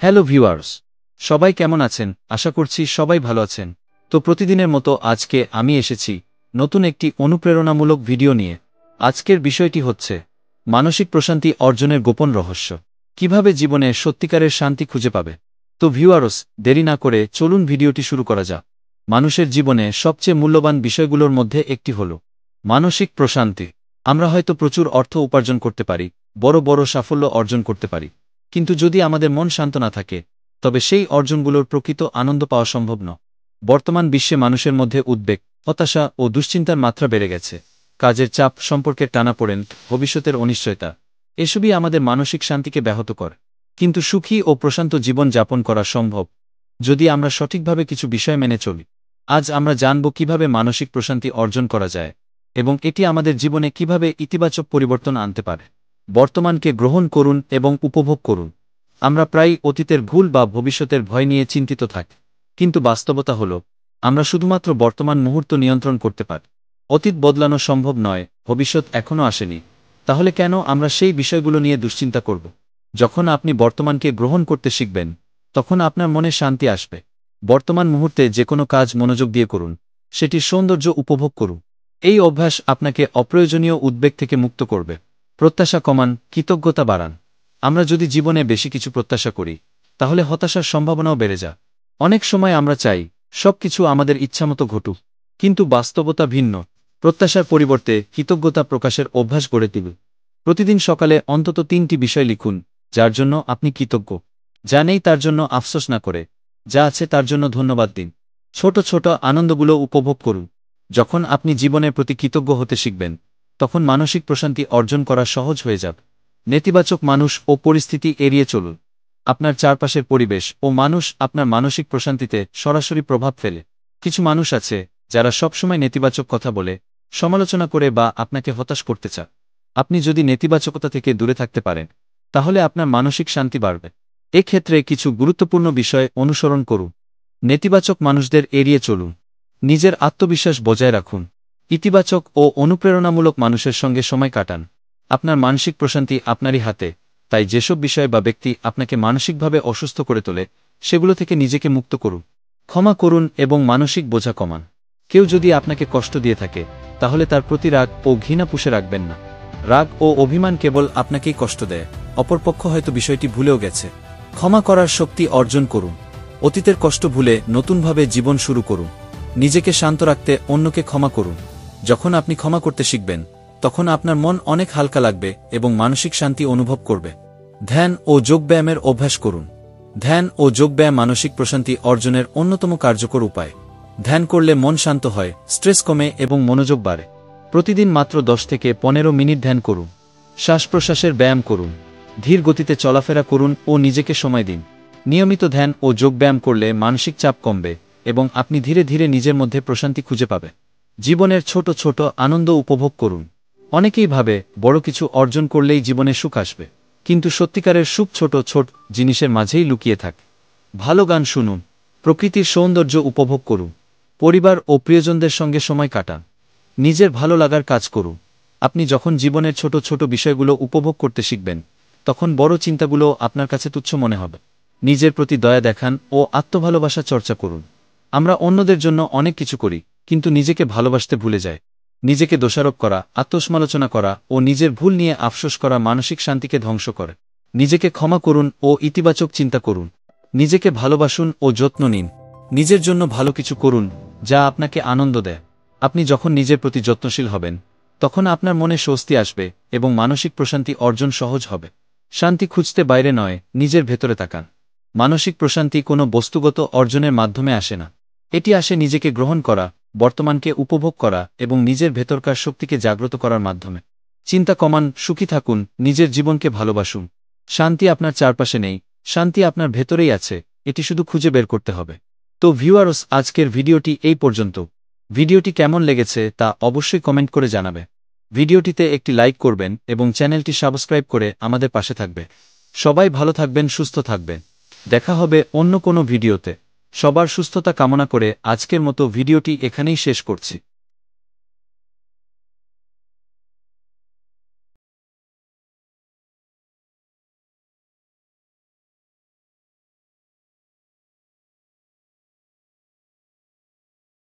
Hello viewers, সবাই কেমন আছেন? আশা করছি সবাই ভালো আছেন। তো প্রতিদিনের মতো আজকে আমি এসেছি নতুন একটি অনুপ্রেরণামূলক ভিডিও নিয়ে। আজকের বিষয়টি হচ্ছে মানসিক প্রশান্তি অর্জনের গোপন রহস্য। কিভাবে জীবনে সত্যিকারের শান্তি খুঁজে পাবে। তো ভিউয়ার্স, দেরি না করে চলুন ভিডিওটি শুরু করা যাক। মানুষের জীবনে সবচেয়ে মূল্যবান বিষয়গুলোর মধ্যে একটি হল মানসিক প্রশান্তি। আমরা হয়তো প্রচুর অর্থ উপার্জন করতে পারি, বড় বড় সাফল্য অর্জন করতে পারি, কিন্তু যদি আমাদের মন শান্ত না থাকে, তবে সেই অর্জনগুলোর প্রকৃত আনন্দ পাওয়া সম্ভব নয়। বর্তমান বিশ্বে মানুষের মধ্যে উদ্বেগ, হতাশা ও দুশ্চিন্তার মাত্রা বেড়ে গেছে। কাজের চাপ, সম্পর্কের টানাপোড়েন, ভবিষ্যতের অনিশ্চয়তা, এসবই আমাদের মানসিক শান্তিকে ব্যাহত করে। কিন্তু সুখী ও প্রশান্ত জীবন যাপন করা সম্ভব যদি আমরা সঠিকভাবে কিছু বিষয় মেনে চলি। আজ আমরা জানব কিভাবে মানসিক প্রশান্তি অর্জন করা যায় এবং এটি আমাদের জীবনে কিভাবে ইতিবাচক পরিবর্তন আনতে পারে। বর্তমানকে গ্রহণ করুন এবং উপভোগ করুন। আমরা প্রায়ই অতীতের ভুল বা ভবিষ্যতের ভয় নিয়ে চিন্তিত থাকি, কিন্তু বাস্তবতা হল আমরা শুধুমাত্র বর্তমান মুহূর্ত নিয়ন্ত্রণ করতে পারি। অতীত বদলানো সম্ভব নয়, ভবিষ্যৎ এখনও আসেনি, তাহলে কেন আমরা সেই বিষয়গুলো নিয়ে দুশ্চিন্তা করব? যখন আপনি বর্তমানকে গ্রহণ করতে শিখবেন, তখন আপনার মনে শান্তি আসবে। বর্তমান মুহূর্তে যে কোনো কাজ মনোযোগ দিয়ে করুন, সেটির সৌন্দর্য উপভোগ করুন। এই অভ্যাস আপনাকে অপ্রয়োজনীয় উদ্বেগ থেকে মুক্ত করবে। প্রত্যাশা কমান, কৃতজ্ঞতা বাড়ান। আমরা যদি জীবনে বেশি কিছু প্রত্যাশা করি, তাহলে হতাশার সম্ভাবনাও বেড়ে যায়। অনেক সময় আমরা চাই সবকিছু আমাদের ইচ্ছামতো ঘটুক, কিন্তু বাস্তবতা ভিন্ন। প্রত্যাশার পরিবর্তে কৃতজ্ঞতা প্রকাশের অভ্যাস গড়ে তুলুন। প্রতিদিন সকালে অন্তত 3টি বিষয় লিখুন যার জন্য আপনি কৃতজ্ঞ। যা নেই তার জন্য আফসোস না করে যা আছে তার জন্য ধন্যবাদ দিন। ছোট ছোট আনন্দগুলো উপভোগ করুন। যখন আপনি জীবনের প্রতি কৃতজ্ঞ হতে শিখবেন, তখন মানসিক প্রশান্তি অর্জন করা সহজ হয়ে যাবে। নেতিবাচক মানুষ ও পরিস্থিতি এড়িয়ে চলুন। আপনার চারপাশের পরিবেশ ও মানুষ আপনার মানসিক প্রশান্তিতে সরাসরি প্রভাব ফেলে। কিছু মানুষ আছে যারা সবসময় নেতিবাচক কথা বলে, সমালোচনা করে বা আপনাকে হতাশ করতে চায়। আপনি যদি নেতিবাচকতা থেকে দূরে থাকতে পারেন, তাহলে আপনার মানসিক শান্তি বাড়বে। এক্ষেত্রে কিছু গুরুত্বপূর্ণ বিষয় অনুসরণ করুন। নেতিবাচক মানুষদের এড়িয়ে চলুন। নিজের আত্মবিশ্বাস বজায় রাখুন। ইতিবাচক ও অনুপ্রেরণামূলক মানুষের সঙ্গে সময় কাটান। আপনার মানসিক প্রশান্তি আপনারই হাতে, তাই যেসব বিষয় বা ব্যক্তি আপনাকে মানসিকভাবে অসুস্থ করে তোলে, সেগুলো থেকে নিজেকে মুক্ত করুন। ক্ষমা করুন এবং মানসিক বোঝা কমান। কেউ যদি আপনাকে কষ্ট দিয়ে থাকে, তাহলে তার প্রতি রাগ ও ঘৃণা পুষে রাখবেন না। রাগ ও অভিমান কেবল আপনাকেই কষ্ট দেয়, অপরপক্ষ হয়তো বিষয়টি ভুলেও গেছে। ক্ষমা করার শক্তি অর্জন করুন। অতীতের কষ্ট ভুলে নতুনভাবে জীবন শুরু করুন। নিজেকে শান্ত রাখতে অন্যকে ক্ষমা করুন। যখন আপনি ক্ষমা করতে শিখবেন, তখন আপনার মন অনেক হালকা লাগবে এবং মানসিক শান্তি অনুভব করবে। ধ্যান ও যোগব্যায়ামের অভ্যাস করুন। ধ্যান ও যোগব্যায়াম মানসিক প্রশান্তি অর্জনের অন্যতম কার্যকর উপায়। ধ্যান করলে মন শান্ত হয়, স্ট্রেস কমে এবং মনোযোগ বাড়ে। প্রতিদিন মাত্র 10 থেকে 15 মিনিট ধ্যান করুন। শ্বাস প্রশ্বাসের ব্যায়াম করুন। ধীর গতিতে চলাফেরা করুন ও নিজেকে সময় দিন। নিয়মিত ধ্যান ও যোগব্যায়াম করলে মানসিক চাপ কমবে এবং আপনি ধীরে ধীরে নিজের মধ্যে প্রশান্তি খুঁজে পাবে। জীবনের ছোট ছোট আনন্দ উপভোগ করুন। অনেকেই ভাবে বড় কিছু অর্জন করলেই জীবনে সুখ আসবে, কিন্তু সত্যিকারের সুখ ছোট ছোট জিনিসের মাঝেই লুকিয়ে থাকে। ভালো গান শুনুন। প্রকৃতির সৌন্দর্য উপভোগ করুন। পরিবার ও প্রিয়জনদের সঙ্গে সময় কাটান। নিজের ভালো লাগার কাজ করুন। আপনি যখন জীবনের ছোট ছোট বিষয়গুলো উপভোগ করতে শিখবেন, তখন বড় চিন্তাগুলো আপনার কাছে তুচ্ছ মনে হবে। নিজের প্রতি দয়া দেখান ও আত্মভালোবাসা চর্চা করুন। আমরা অন্যদের জন্য অনেক কিছু করি, কিন্তু নিজেকে ভালোবাসতে ভুলে যাই। নিজেকে দোষারোপ করা, আত্মসমালোচনা করা ও নিজের ভুল নিয়ে আফসোস করা মানসিক শান্তিকে ধ্বংস করে। নিজেকে ক্ষমা করুন ও ইতিবাচক চিন্তা করুন। নিজেকে ভালোবাসুন ও যত্ন নিন। নিজের জন্য ভালো কিছু করুন যা আপনাকে আনন্দ দেয়। আপনি যখন নিজের প্রতি যত্নশীল হবেন, তখন আপনার মনে স্বস্তি আসবে এবং মানসিক প্রশান্তি অর্জন সহজ হবে। শান্তি খুঁজতে বাইরে নয়, নিজের ভেতরে তাকান। মানসিক প্রশান্তি কোনো বস্তুগত অর্জনের মাধ্যমে আসে না। এটি আসে নিজেকে গ্রহণ করা, বর্তমানকে উপভোগ করা এবং নিজের ভেতরকার শক্তিকে জাগ্রত করার মাধ্যমে। চিন্তা কমান, সুখী থাকুন, নিজের জীবনকে ভালোবাসুন। শান্তি আপনার চারপাশে নেই, শান্তি আপনার ভেতরেই আছে, এটি শুধু খুঁজে বের করতে হবে। তো ভিউয়ার্স, আজকের ভিডিওটি এই পর্যন্ত। ভিডিওটি কেমন লেগেছে তা অবশ্যই কমেন্ট করে জানাবে। ভিডিওটিতে একটি লাইক করবেন এবং চ্যানেলটি সাবস্ক্রাইব করে আমাদের পাশে থাকবে। সবাই ভালো থাকবেন, সুস্থ থাকবেন। দেখা হবে অন্য কোনো ভিডিওতে। সবার সুস্থতা কামনা করে আজকের মতো ভিডিওটি এখানেই শেষ করছি।